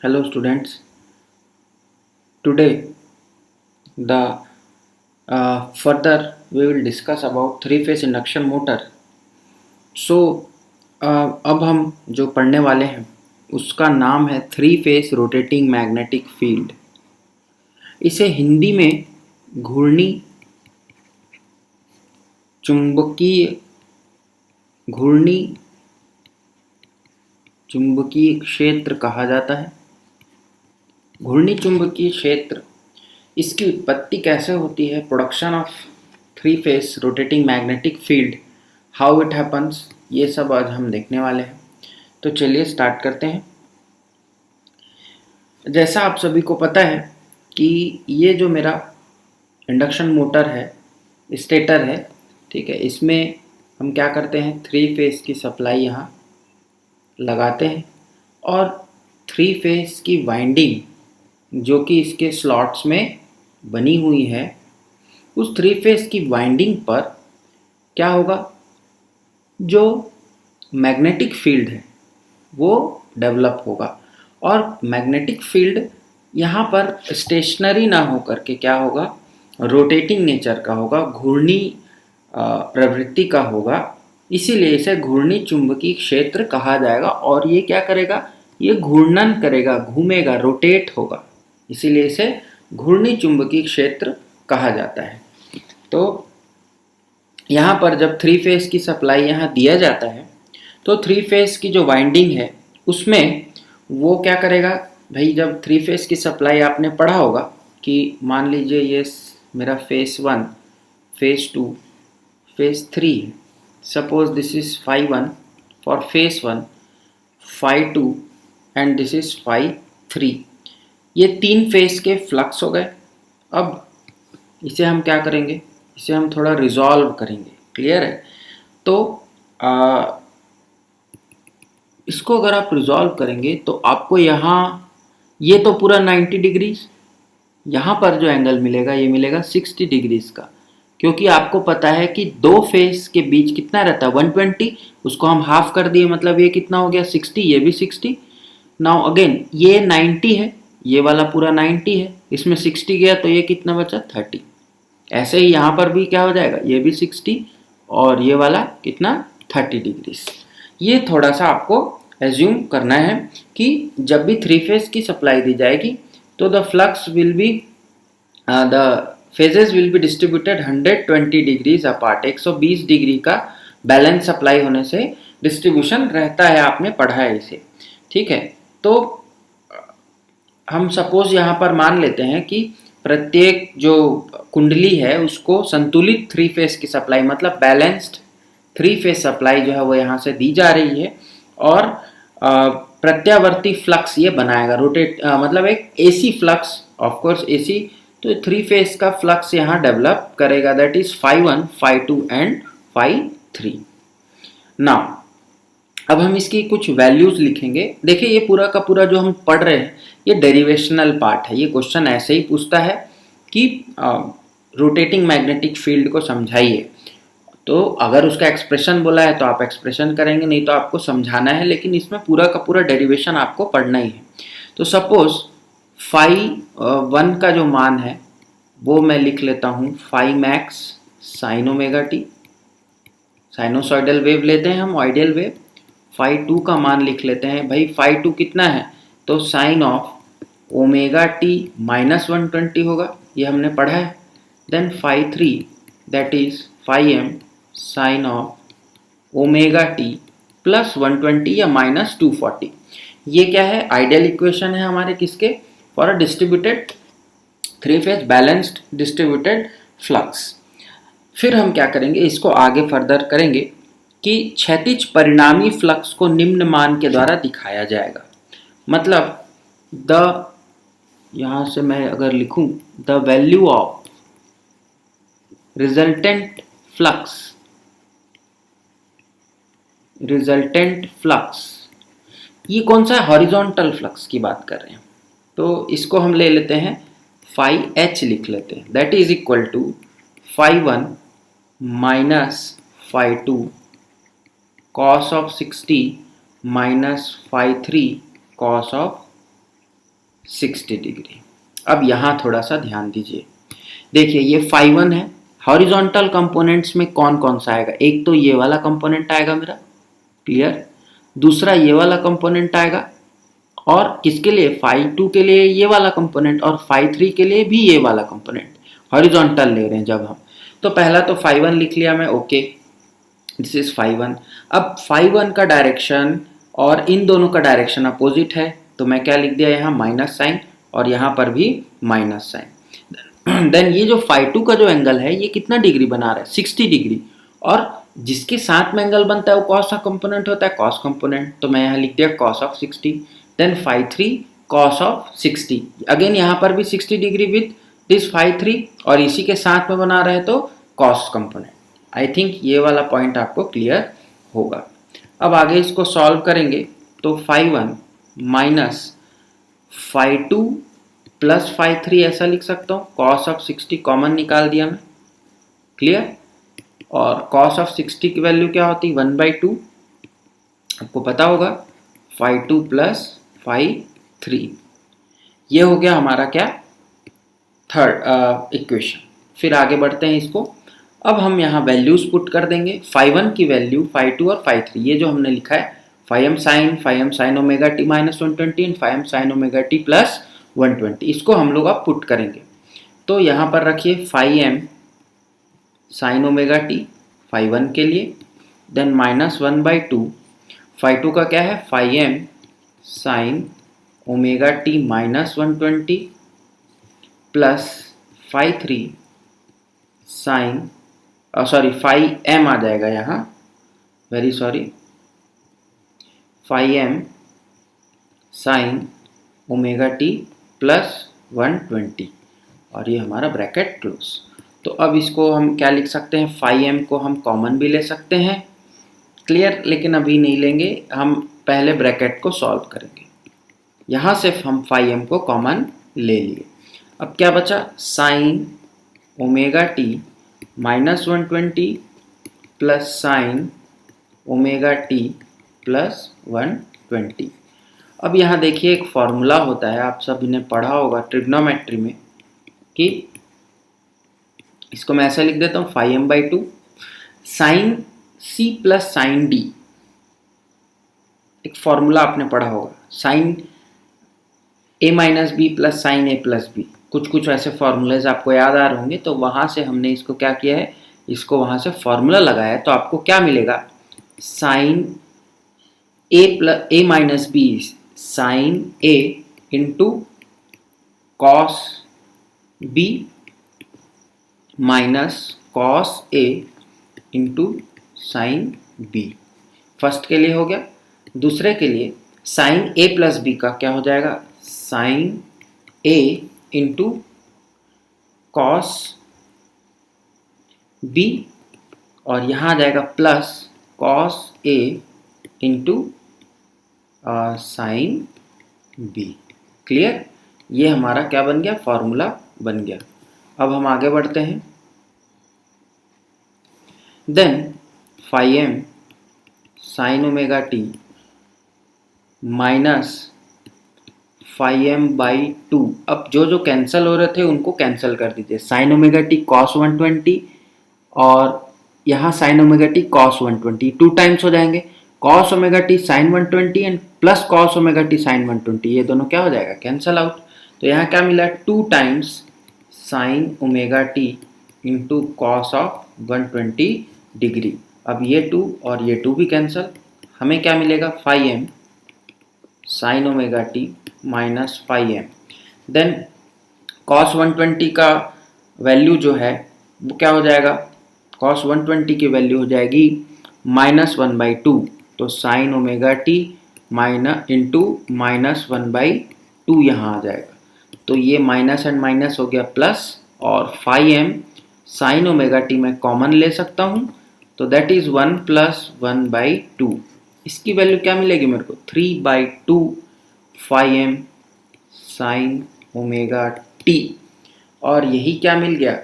Hello students, today the further we will discuss about three phase induction motor. So अब हम जो पढ़ने वाले हैं उसका नाम है three phase rotating magnetic field. इसे हिंदी में घूर्णी चुंबकीय क्षेत्र कहा जाता है। घूर्णी चुंबकीय क्षेत्र, इसकी उत्पत्ति कैसे होती है, production of three phase rotating magnetic field, how it happens, ये सब आज हम देखने वाले हैं। तो चलिए स्टार्ट करते हैं। जैसा आप सभी को पता है कि ये जो मेरा इंडक्शन मोटर है, स्टेटर है, ठीक है, इसमें हम क्या करते हैं, थ्री फेस की सप्लाई यहाँ लगाते हैं और थ्री फेस की वाइंडिंग जो कि इसके स्लॉट्स में बनी हुई है, उस थ्री फेस की वाइंडिंग पर क्या होगा, जो मैग्नेटिक फील्ड है वो डेवलप होगा। और मैग्नेटिक फील्ड यहाँ पर स्टेशनरी ना हो करके क्या होगा, रोटेटिंग नेचर का होगा, घूर्णी प्रवृत्ति का होगा। इसीलिए इसे घूर्णी चुंबकीय क्षेत्र कहा जाएगा। और ये क्या करेगा, ये घूर्णन करेगा, घूमेगा, रोटेट होगा, इसीलिए इसे घूर्णी चुंबकीय क्षेत्र कहा जाता है। तो यहाँ पर जब थ्री फेस की सप्लाई यहाँ दिया जाता है तो थ्री फेस की जो वाइंडिंग है उसमें वो क्या करेगा भाई, जब थ्री फेस की सप्लाई आपने पढ़ा होगा कि मान लीजिए ये मेरा फेस 1, फेस 2, फेस 3 है। Suppose this is phi 1 for face 1, phi 2 and this is phi 3। ये तीन फेस के फ्लक्स हो गए। अब इसे हम क्या करेंगे, इसे हम थोड़ा रिजॉल्व करेंगे, क्लियर है। तो इसको अगर आप रिजॉल्व करेंगे तो आपको यहाँ ये तो पूरा 90 डिग्रीज, यहाँ पर जो एंगल मिलेगा ये मिलेगा 60 डिग्रीज का, क्योंकि आपको पता है कि दो फेस के बीच कितना रहता है 120, उसको हम हाफ कर दिए, मतलब ये कितना हो गया 60, ये भी 60। नाउ अगेन ये 90 है, ये वाला पूरा 90 है, इसमें 60 गया तो ये कितना बचा 30। ऐसे ही यहाँ पर भी क्या हो जाएगा, ये भी 60 और ये वाला कितना 30 डिग्रीज। ये थोड़ा सा आपको एज्यूम करना है कि जब भी थ्री फेज की सप्लाई दी जाएगी तो the flux will be the phases will be distributed 120 degrees apart. 120 degree का बैलेंस सप्लाई होने से डिस्ट्रीब्यूशन रहता है, आपने पढ़ा है इसे, ठीक है। तो हम सपोज यहाँ पर मान लेते हैं कि प्रत्येक जो कुंडली है उसको संतुलित थ्री फेस की सप्लाई, मतलब बैलेंस्ड थ्री फेस सप्लाई जो है वो यहाँ से दी जा रही है और प्रत्यावर्ती फ्लक्स ये बनाएगा, रोटेट मतलब एक AC flux, of course AC, तो थ्री फेस का फ्लक्स यहाँ डेवलप करेगा, that is phi 1, phi 2 and phi 3। Now अब हम इसकी कुछ वैल्यूज लिखेंगे। देखिए ये पूरा का पूरा जो हम पढ़ रहे हैं ये डेरिवेशनल पार्ट है। ये क्वेश्चन ऐसे ही पूछता है कि रोटेटिंग मैग्नेटिक फील्ड को समझाइए, तो अगर उसका एक्सप्रेशन बोला है तो आप एक्सप्रेशन करेंगे, नहीं तो आपको समझाना है, लेकिन इसमें पूरा का पूरा डेरिवेशन आपको पढ़ना ही है। तो सपोज phi 1 का जो मान है वो मैं लिख लेता हूँ phi max sin omega T, sinusoidal wave लेते हैं हम, आइडियल वेव। phi 2 का मान लिख लेते हैं भाई, phi 2 कितना है, तो sine of omega T minus 120 होगा, ये हमने पढ़ा है। Then phi 3 that is phi m sine of omega T plus 120 या माइनस 240। ये क्या है, आइडियल इक्वेशन है हमारे किसके, for a distributed three phase balanced distributed flux. फिर हम क्या करेंगे, इसको आगे फर्दर करेंगे कि क्षैतिज परिणामी फ्लक्स को निम्न मान के द्वारा दिखाया जाएगा। मतलब द, यहाँ से मैं अगर लिखूं, the value of resultant flux, ये कौन सा है, हॉरिजॉन्टल फ्लक्स की बात कर रहे हैं, तो इसको हम ले लेते हैं phi h लिख लेते हैं, that is equal to phi 1 minus phi 2 cos of 60 minus phi 3 cos of 60 degree. अब यहाँ थोड़ा सा ध्यान दीजिए, देखिए ये फाई 1 है, हॉरिजॉन्टल कंपोनेंट्स में कौन कौन सा आएगा, एक तो ये वाला कंपोनेंट आएगा मेरा, क्लियर, दूसरा ये वाला कंपोनेंट आएगा, और किसके लिए, फाई 2 के लिए ये वाला कंपोनेंट, और फाई 3 के लिए भी ये वाला कंपोनेंट, हॉरिजॉन्टल ले रहे हैं जब हम। तो पहला तो फाई 1 लिख लिया मैं, ओके, दिस इज फाई 1। अब फाई 1 का डायरेक्शन और इन दोनों का डायरेक्शन अपोजिट है, तो मैं क्या लिख दिया यहाँ, माइनस साइन, और यहाँ पर भी माइनस साइन। देन ये जो फाई 2 का जो एंगल है ये कितना डिग्री बना रहा है, 60 डिग्री, और जिसके साथ में एंगल बनता है वो कॉस का कंपोनेंट होता है, कॉस कंपोनेंट, तो मैं यहाँ लिख दिया cos of 60। Then phi 3 cos of 60, again यहाँ पर भी 60 डिग्री विथ दिस फाई 3, और इसी के साथ में बना रहे तो कॉस कंपोनेंट। आई थिंक ये वाला पॉइंट आपको क्लियर होगा। अब आगे इसको सॉल्व करेंगे तो phi 1 minus phi 2 plus phi 3 ऐसा लिख सकता हूँ, कॉस ऑफ 60 कॉमन निकाल दिया मैं, क्लियर, और कॉस ऑफ 60 की वैल्यू क्या होती है, 1/2, आपको पता होगा, फाई 2 प्लस फाई 3, ये हो गया हमारा क्या, थर्ड इक्वेशन। फिर आगे बढ़ते हैं इसको, अब हम यहाँ वैल्यूज पुट कर देंगे, फाई 1 की वैल्यू, फाई 2 और फाई 3, ये जो हमने लिखा है phi M sine omega T minus 120 and phi M sine omega T plus 120, इसको हम लोग अब पुट करेंगे। तो यहाँ पर रखिए phi M sine omega t phi 1 के लिए, देन माइनस 1/2, फाई 2 का क्या है, phi M sine omega T minus 120 plus phi 3 sine, sorry phi M आ जाएगा यहाँ, very sorry, phi M sine omega T plus 120, और ये हमारा ब्रैकेट क्लोज। तो अब इसको हम क्या लिख सकते हैं, फाई एम को हम कॉमन भी ले सकते हैं, क्लियर, लेकिन अभी नहीं लेंगे, हम पहले ब्रैकेट को सॉल्व करेंगे। यहाँ से हम फाई एम को कॉमन ले लिए, अब क्या बचा, sign omega T minus 120 plus sign omega T plus 120। अब यहाँ देखिए एक फॉर्मूला होता है, आप सब ने पढ़ा होगा ट्रिग्नोमेट्री में, कि इसको मैं ऐसा लिख देता हूँ, phi m/2 sine C plus sine D, एक फॉर्मूला आपने पढ़ा होगा, sine a minus B plus sine a plus B, कुछ ऐसे फॉर्मूलेज आपको याद आ रहे होंगे, तो वहाँ से हमने इसको क्या किया है, इसको वहाँ से फॉर्मूला लगाया, तो आपको क्या मिलेगा, sine a minus B sine a into cos B minus cos a into sine B, first के लिए हो गया। दूसरे के लिए साइन a प्लस बी का क्या हो जाएगा, sine a into cos b, और यहाँ आ जाएगा plus cos a into sine b, clear, ये हमारा क्या बन गया, फॉर्मूला बन गया। अब हम आगे बढ़ते हैं, then phi M sine omega T minus phi m by 2, अब जो कैंसिल हो रहे थे उनको कैंसिल कर दीजिए, साइन ओमेगा टी कॉस 120 और यहाँ sine omega T cos 120, 2 times हो जाएंगे, cos omega t sine 120 and plus cos omega t sine 120, ये दोनों क्या हो जाएगा, कैंसिल आउट। तो यहाँ क्या मिला, 2 times sign omega T into cos of 120 degree, अब ये 2 और ये 2 भी कैंसिल, हमें क्या मिलेगा, phi M sine omega T minus phi m, then cos 120 का वैल्यू जो है वो क्या हो जाएगा, कॉस 120 की वैल्यू हो जाएगी -1/2, तो sign omega T minus into -1/2 यहाँ आ जाएगा, तो ये माइनस एंड माइनस हो गया प्लस, और phi M sine omega t मैं कॉमन ले सकता हूँ, तो दैट इज़ 1 + 1/2, इसकी वैल्यू क्या मिलेगी मेरे को, 3/2 phi M sine omega T, और यही क्या मिल गया,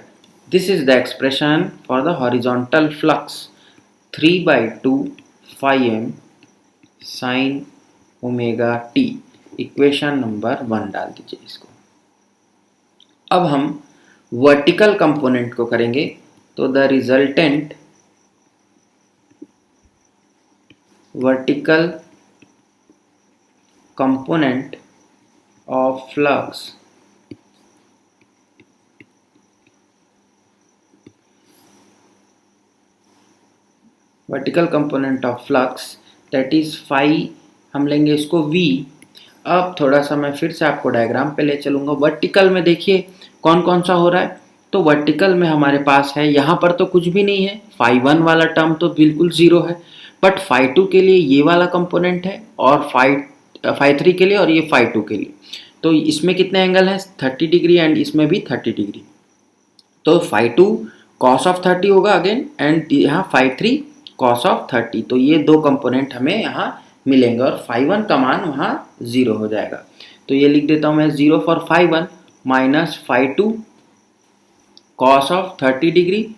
this is the expression for the horizontal flux, 3/2 phi M sine omega t. Equation number 1 डाल दीजिए इसको। अब हम वर्टिकल कंपोनेंट को करेंगे, तो the resultant vertical component of flux that is phi, हम लेंगे इसको v। अब थोड़ा सा मैं फिर से आपको डायग्राम पे ले चलूँगा। वर्टिकल में देखिए कौन कौन सा हो रहा है, तो वर्टिकल में हमारे पास है, यहाँ पर तो कुछ भी नहीं है, फाई 1 वाला टर्म तो बिल्कुल ज़ीरो है, बट फाई 2 के लिए ये वाला कंपोनेंट है, और फाई 3 के लिए और ये फाई 2 के लिए। तो इसमें कितने एंगल हैं, 30 डिग्री, एंड इसमें भी 30 डिग्री। तो फाई 2 कॉस ऑफ 30 होगा अगेन, एंड यहाँ फाई 3 कॉस ऑफ 30। तो ये दो कंपोनेंट हमें यहाँ मिलेंगे, और फाई 1 का मान वहाँ 0 हो जाएगा। तो ये लिख देता हूँ मैं 0 for phi 1 minus phi 2 cos of 30 degree.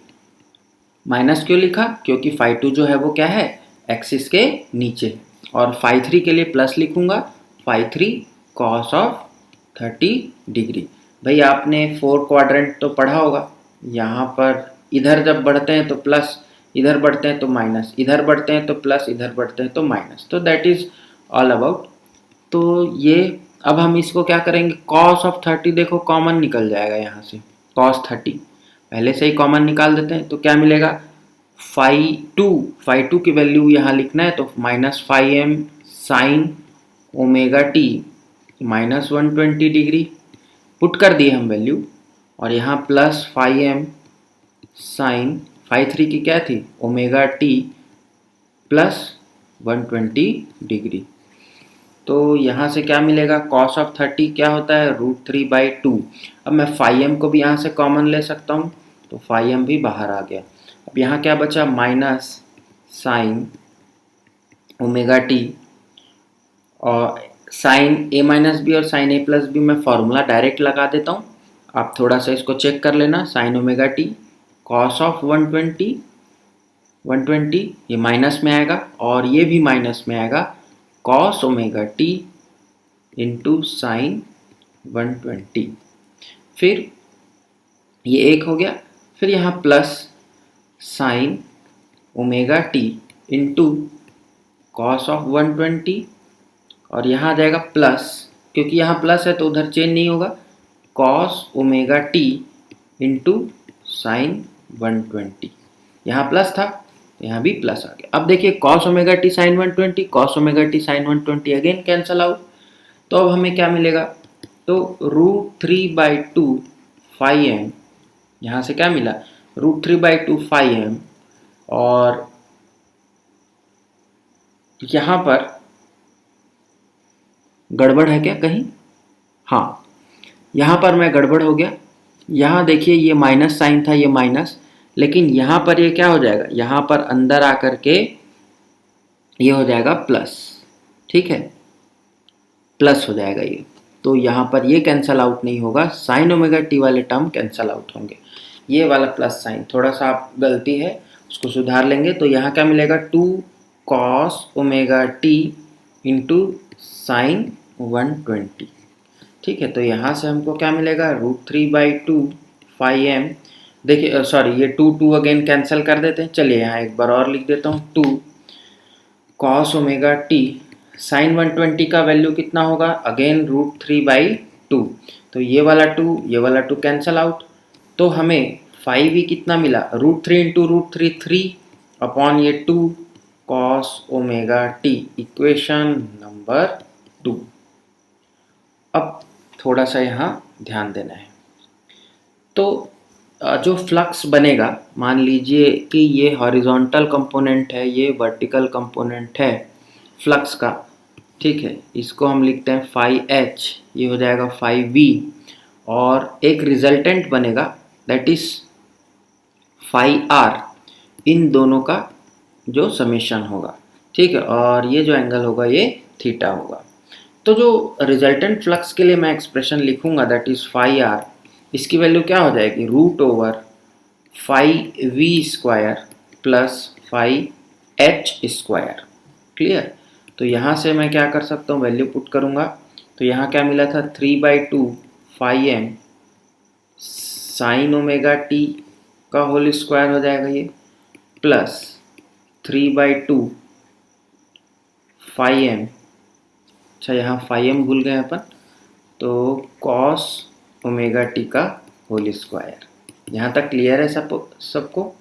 Minus क्यों लिखा, क्योंकि फाई 2 जो है वो क्या है, एक्सिस के नीचे। और फाई 3 के लिए प्लस लिखूंगा, फाई 3 कॉस ऑफ 30 डिग्री। भाई आपने 4 क्वाड्रेंट तो पढ़ा होगा, यहाँ पर इधर जब बढ़ते हैं तो प्लस, इधर बढ़ते हैं तो माइनस, इधर बढ़ते हैं तो प्लस, इधर बढ़ते हैं तो माइनस। तो दैट इज ऑल अबाउट। तो ये अब हम इसको क्या करेंगे, कॉस ऑफ 30 देखो कॉमन निकल जाएगा यहाँ से, कॉस 30 पहले से ही कॉमन निकाल देते हैं, तो क्या मिलेगा, फाई 2 की वैल्यू यहाँ लिखना है, तो minus phi M sine omega T minus 120 degree put कर दिए हम वैल्यू, और यहाँ plus phi M sine phi 3 की क्या थी, ओमेगा टी प्लस 120 डिग्री। तो यहाँ से क्या मिलेगा, कॉस ऑफ 30 क्या होता है, √3/2। अब मैं फाई एम को भी यहाँ से कॉमन ले सकता हूँ, तो फाई एम भी बाहर आ गया। अब यहाँ क्या बचा, माइनस साइन ओमेगा टी, और साइन ए माइनस बी और साइन ए प्लस बी मैं फॉर्मूला डायरेक्ट लगा देता हूँ, आप थोड़ा सा इसको चेक कर लेना। Sign omega T cos of 120 ये माइनस में आएगा, और ये भी माइनस में आएगा, cos omega T into sine 120। फिर ये एक हो गया, फिर यहाँ plus sign omega T into cos of 120, और यहाँ आ जाएगा प्लस, क्योंकि यहाँ प्लस है तो उधर चेंज नहीं होगा, cos omega T into sine 120। यहाँ प्लस था, यहाँ भी प्लस आ गया। अब देखिए cos omega t sine 120, cos omega t sine 120 again cancel out. तो अब हमें क्या मिलेगा, तो √3/2 फाई एम, यहाँ से क्या मिला, √3/2 फाई एम, और यहाँ पर गड़बड़ है क्या कहीं, हाँ यहाँ पर मैं गड़बड़ हो गया। यहाँ देखिए ये माइनस साइन था, ये माइनस, लेकिन यहाँ पर ये क्या हो जाएगा, यहाँ पर अंदर आकर के ये हो जाएगा प्लस, ठीक है, प्लस हो जाएगा ये। तो यहाँ पर ये कैंसल आउट नहीं होगा, साइन ओमेगा टी वाले टर्म कैंसल आउट होंगे। ये वाला प्लस साइन थोड़ा सा आप गलती है उसको सुधार लेंगे। तो यहाँ क्या मिलेगा, 2 cos omega T into sine 120, ठीक है। तो यहाँ से हमको क्या मिलेगा, √3/2 फाई एम। देखिए सॉरी, ये 2 अगेन कैंसिल कर देते हैं। चलिए यहाँ एक बार और लिख देता हूँ, 2 कॉस ओमेगा टी साइन 120 का वैल्यू कितना होगा, अगेन √3/2। तो ये वाला 2 कैंसिल आउट, तो हमें फाई भी कितना मिला, √3 इंटू √3 3 अपॉन ये 2 cos omega t, equation number 2। अब थोड़ा सा यहाँ ध्यान देना है। तो जो फ्लक्स बनेगा, मान लीजिए कि ये हॉरिजॉन्टल कंपोनेंट है, ये वर्टिकल कंपोनेंट है फ्लक्स का, ठीक है। इसको हम लिखते हैं फाई एच, ये हो जाएगा फाई वी, और एक रिजल्टेंट बनेगा दैट इज फाई आर, इन दोनों का जो समेशन होगा, ठीक है। और ये जो एंगल होगा ये थीटा होगा। तो जो रिजल्टेंट फ्लक्स के लिए मैं एक्सप्रेशन लिखूंगा दैट इज फाई आर, इसकी वैल्यू क्या हो जाएगी, √phi v² plus phi h²। Clear. तो यहाँ से मैं क्या कर सकता हूँ, वैल्यू पुट करूँगा, तो यहाँ क्या मिला था 3/2 phi M sine omega t का होल स्क्वायर हो जाएगा ये, प्लस 3/2 फाई एम, अच्छा यहाँ फाई एम भूल गए अपन, तो कॉस ओमेगा टी का होल स्क्वायर। यहाँ तक क्लियर है सबको।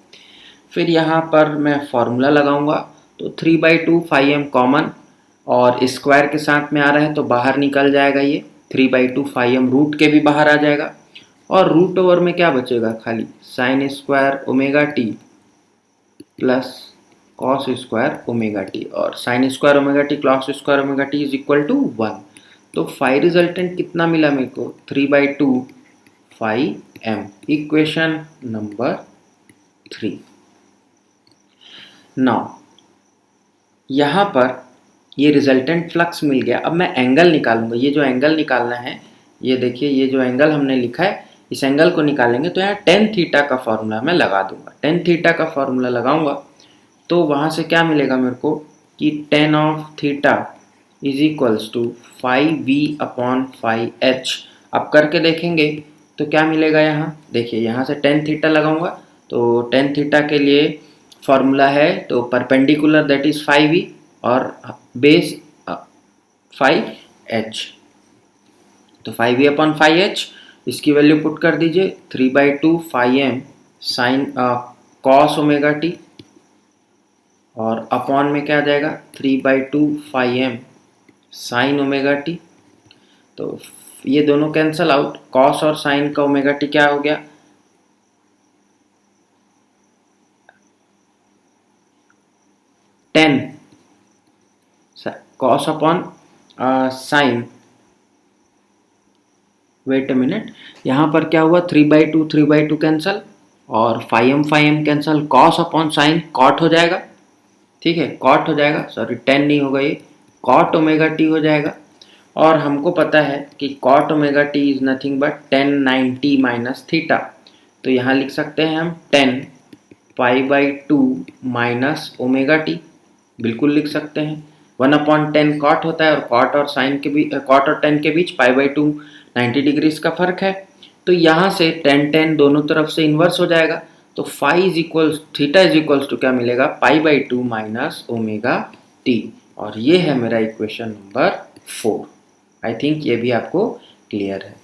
फिर यहाँ पर मैं फॉर्मूला लगाऊंगा, तो 3/2 फाई एम कॉमन और स्क्वायर के साथ में आ रहा है तो बाहर निकल जाएगा ये, 3/2 फाई एम रूट के भी बाहर आ जाएगा, और रूट ओवर में क्या बचेगा, खाली sine square omega T plus cos square omega T, और sine square omega T cos square omega T is equal to 1। तो फाई रिजल्टेंट कितना मिला मेरे को, 3/2 phi M, equation number 3। Now यहाँ पर ये रिजल्टेंट फ्लक्स मिल गया। अब मैं एंगल निकालूंगा, ये जो एंगल निकालना है, ये देखिए ये जो एंगल हमने लिखा है, इस एंगल को निकालेंगे तो यहाँ टेन थीटा का फॉर्मूला मैं लगा दूंगा। टेन थीटा का फॉर्मूला लगाऊंगा तो वहाँ से क्या मिलेगा मेरे को कि tan of theta is equals to 5v/5h। अब करके देखेंगे तो क्या मिलेगा, यहाँ देखिए यहाँ से टेन थीटा लगाऊंगा तो टेन थीटा के लिए फॉर्मूला है, तो परपेंडिकुलर दैट इज 5v और बेस 5h, तो 5v/5h इसकी वैल्यू पुट कर दीजिए, 3/2 phi M sine cos omega T, और अपॉन में क्या आ जाएगा 3/2 phi M sine omega t. तो ये दोनों कैंसल आउट, कॉस और साइन का ओमेगा टी क्या हो गया, 10 cos upon sine, wait a minute, यहाँ पर क्या हुआ 3/2 कैंसल और phi m cancel, cos upon sine cot हो जाएगा, ठीक है कॉट हो जाएगा, सॉरी 10 नहीं होगा ये, कॉट ओमेगा टी हो जाएगा। और हमको पता है कि cot omega T is nothing but 1090 minus theta, तो यहाँ लिख सकते हैं हम 10 π/2 माइनस ओमेगा टी, बिल्कुल लिख सकते हैं। 1/10 कॉट होता है और कॉट और साइन के बीच, कॉट और 10 के बीच π/2 90 डिग्रीज का फर्क है, तो यहाँ से 10 दोनों तरफ से इन्वर्स हो जाएगा, तो थीटा इज इक्वल्स टू क्या मिलेगा, π/2 माइनस ओमेगा टी, और ये है मेरा इक्वेशन नंबर 4। आई थिंक ये भी आपको क्लियर है।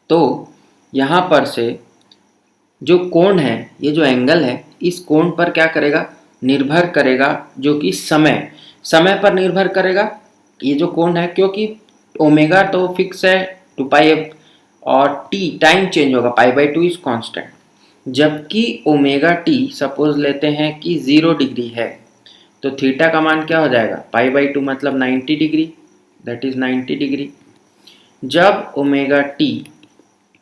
तो यहाँ पर से जो कोण है, ये जो एंगल है, इस कोण पर क्या करेगा, निर्भर करेगा, जो कि समय पर निर्भर करेगा ये जो कोण है, क्योंकि ओमेगा तो फिक्स है 2πf और टी टाइम चेंज होगा, π/2 इज कांस्टेंट, जबकि ओमेगा टी सपोज लेते हैं कि 0 डिग्री है, तो थीटा का मान क्या हो जाएगा, π/2 मतलब 90 डिग्री, दैट इज 90 डिग्री। जब ओमेगा टी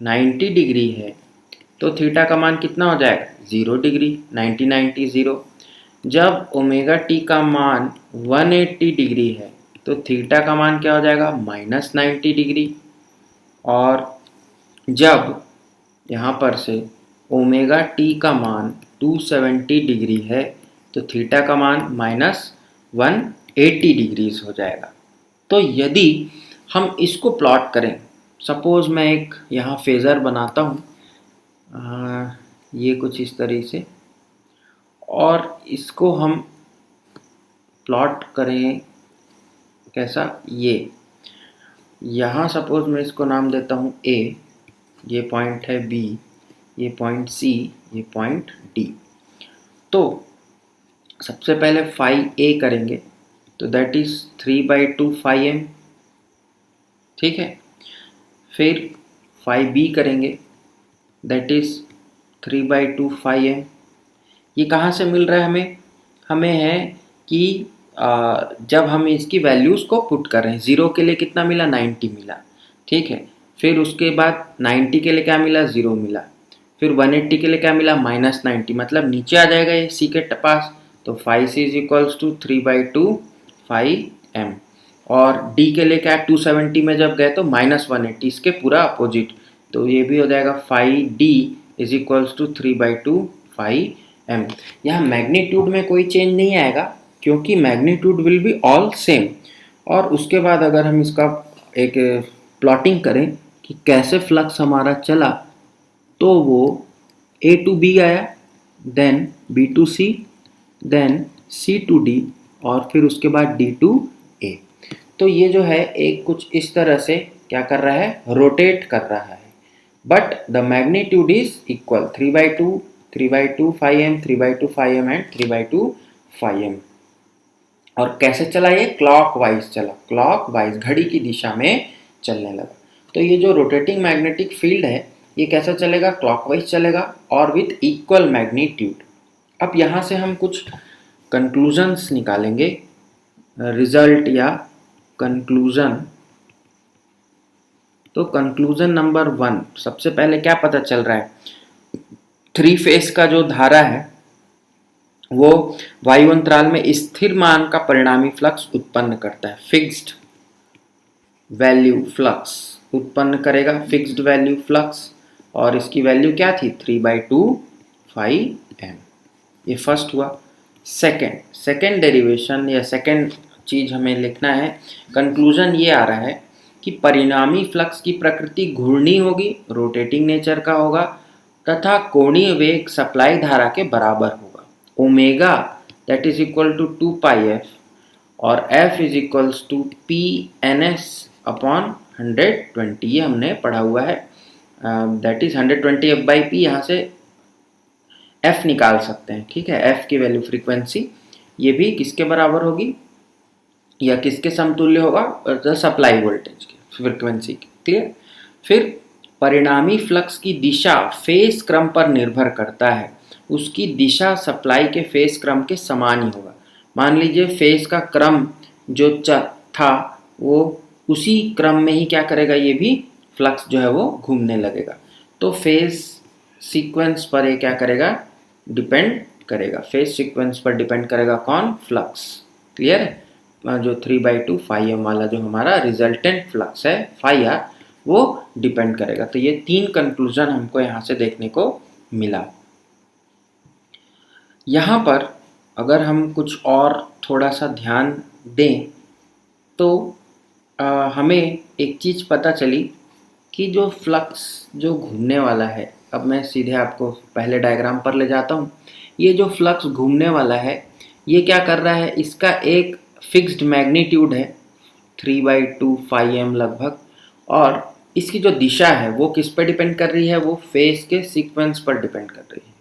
90 डिग्री है तो थीटा का मान कितना हो जाएगा, 0 डिग्री, 90 0। जब ओमेगा टी का मान 180 डिग्री है तो थीटा का मान क्या हो जाएगा, -90 डिग्री। और जब यहाँ पर से ओमेगा टी का मान 270 डिग्री है तो थीटा का मान -180 डिग्रीज हो जाएगा। तो यदि हम इसको प्लॉट करें, सपोज मैं एक यहाँ फेज़र बनाता हूँ, ये कुछ इस तरह से, और इसको हम प्लॉट करें कैसा, ये यहाँ सपोज मैं इसको नाम देता हूँ A, ये पॉइंट है B, ये पॉइंट C, ये पॉइंट D। तो सबसे पहले फाई A करेंगे तो दैट इज 3/2 फाई एम, ठीक है। फिर फाई B करेंगे दैट इज 3/2 फाई एम। ये कहाँ से मिल रहा है हमें है कि जब हम इसकी वैल्यूज़ को पुट कर रहे हैं, 0 के लिए कितना मिला, 90 मिला, ठीक है। फिर उसके बाद 90 के लिए क्या मिला, 0 मिला। फिर 180 के लिए क्या मिला, -90, मतलब नीचे आ जाएगा ये C के पास, तो phi C is equals to 3/2 phi M। और D के लिए क्या, 270 में जब गए तो -180, इसके पूरा अपोजिट, तो ये भी हो जाएगा phi D is equals to 3/2 phi M। यहाँ मैग्नीट्यूड में कोई चेंज नहीं आएगा क्योंकि magnitude will be all same. और उसके बाद अगर हम इसका एक प्लॉटिंग करें कि कैसे फ्लक्स हमारा चला, तो वो A to B आया, then B to C, then C to D, और फिर उसके बाद D to A। तो ये जो है एक कुछ इस तरह से क्या कर रहा है, रोटेट कर रहा है, but the magnitude is equal 3/2, 3/2 5m, 3/2 5m and 3/2 5m। और कैसे चला, ये क्लॉकवाइज चला, क्लॉकवाइज घड़ी की दिशा में चलने लगा। तो ये जो रोटेटिंग मैग्नेटिक फील्ड है ये कैसा चलेगा, क्लॉकवाइज चलेगा और विथ इक्वल मैग्नीट्यूड। अब यहाँ से हम कुछ कंक्लूजन्स निकालेंगे, रिजल्ट या कंक्लूजन। तो कंक्लूजन नंबर 1, सबसे पहले क्या पता चल रहा है, 3 फेज का जो धारा है वो वायु अंतराल में स्थिर मान का परिणामी फ्लक्स उत्पन्न करता है, फिक्स्ड वैल्यू फ्लक्स उत्पन्न करेगा, फिक्स्ड वैल्यू फ्लक्स। और इसकी वैल्यू क्या थी, 3/2 5m। ये फर्स्ट हुआ। सेकेंड डेरिवेशन या सेकेंड चीज हमें लिखना है, कंक्लूजन ये आ रहा है कि परिणामी फ्लक्स की प्रकृति घूर्णी होगी, रोटेटिंग नेचर का होगा, तथा कोणीय वेग सप्लाई धारा के बराबर होगा। Omega that is equal to 2πf और f is equals to PNS upon 120, ये हमने पढ़ा हुआ है। दैट इज 120f/p, यहाँ से f निकाल सकते हैं, ठीक है। f की वैल्यू फ्रीक्वेंसी ये भी किसके बराबर होगी या किसके समतुल्य होगा, सप्लाई वोल्टेज की फ्रीक्वेंसी की, क्लियर। फिर परिणामी फ्लक्स की दिशा फेस क्रम पर निर्भर करता है, उसकी दिशा सप्लाई के फेस क्रम के समान ही होगा। मान लीजिए फेस का क्रम जो था वो उसी क्रम में ही क्या करेगा, ये भी फ्लक्स जो है वो घूमने लगेगा। तो फेस सीक्वेंस पर ये क्या करेगा, डिपेंड करेगा, फेस सीक्वेंस पर डिपेंड करेगा कौन, फ्लक्स, क्लियर है। जो 3/2 5m वाला जो हमारा रिजल्टेंट फ्लक्स है φr, वो डिपेंड करेगा। तो ये 3 कंक्लूजन हमको यहाँ से देखने को मिला। यहाँ पर अगर हम कुछ और थोड़ा सा ध्यान दें तो हमें एक चीज़ पता चली कि जो फ्लक्स जो घूमने वाला है, अब मैं सीधे आपको पहले डायग्राम पर ले जाता हूँ। ये जो फ्लक्स घूमने वाला है ये क्या कर रहा है, इसका एक फिक्स्ड मैग्नीट्यूड है 3/2 5m लगभग, और इसकी जो दिशा है वो किस पर डिपेंड कर रही है, वो फेस के सीक्वेंस पर डिपेंड कर रही है,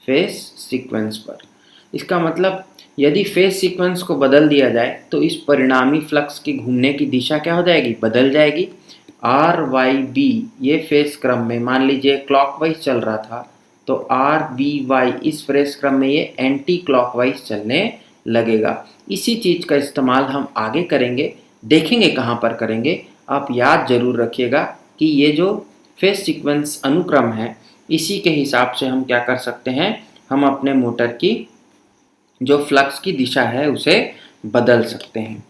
फेस सीक्वेंस पर। इसका मतलब यदि फेस सीक्वेंस को बदल दिया जाए तो इस परिणामी फ्लक्स की घूमने की दिशा क्या हो जाएगी, बदल जाएगी। RYB ये फेस क्रम में मान लीजिए क्लॉकवाइज चल रहा था, तो RBY इस फेस क्रम में ये एंटी क्लॉकवाइज चलने लगेगा। इसी चीज़ का इस्तेमाल हम आगे करेंगे, देखेंगे कहाँ पर करेंगे। आप याद जरूर रखिएगा कि ये जो फेस सीक्वेंस अनुक्रम है इसी के हिसाब से हम क्या कर सकते हैं, हम अपने मोटर की जो फ्लक्स की दिशा है उसे बदल सकते हैं।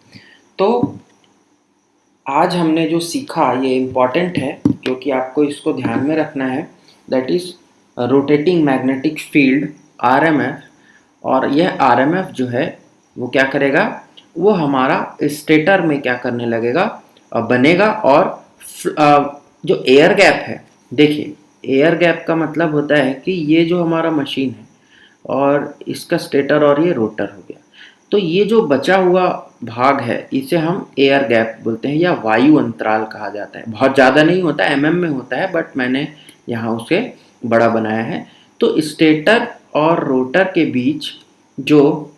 तो आज हमने जो सीखा ये इम्पॉर्टेंट है क्योंकि आपको इसको ध्यान में रखना है, that is rotating magnetic field RMF। और यह RMF जो है वो क्या करेगा, वो हमारा स्टेटर में क्या करने लगेगा, बनेगा। और जो एयर गैप है, देखिए एयर गैप का मतलब होता है कि ये जो हमारा मशीन है और इसका स्टेटर और ये रोटर हो गया, तो ये जो बचा हुआ भाग है इसे हम एयर गैप बोलते हैं या वायु अंतराल कहा जाता है। बहुत ज़्यादा नहीं होता, mm में होता है, बट मैंने यहाँ उसे बड़ा बनाया है। तो स्टेटर और रोटर के बीच जो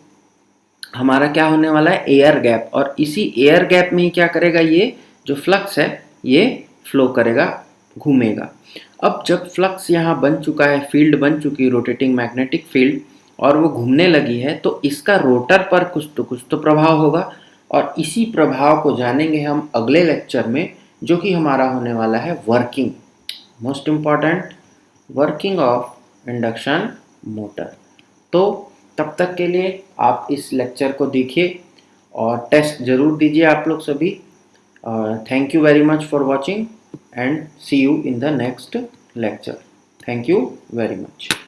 हमारा क्या होने वाला है, एयर गैप, और इसी एयर गैप में ही क्या करेगा, ये जो फ्लक्स है ये फ्लो करेगा, घूमेगा। अब जब फ्लक्स यहाँ बन चुका है, फील्ड बन चुकी है रोटेटिंग मैग्नेटिक फील्ड, और वो घूमने लगी है, तो इसका रोटर पर कुछ तो प्रभाव होगा। और इसी प्रभाव को जानेंगे हम अगले लेक्चर में, जो कि हमारा होने वाला है working, most important, working of induction motor. तो तब तक के लिए आप इस लेक्चर को देखिए और टेस्ट ज़रूर दीजिए आप लोग सभी। Thank you very much for watching and see you in the next lecture. Thank you very much.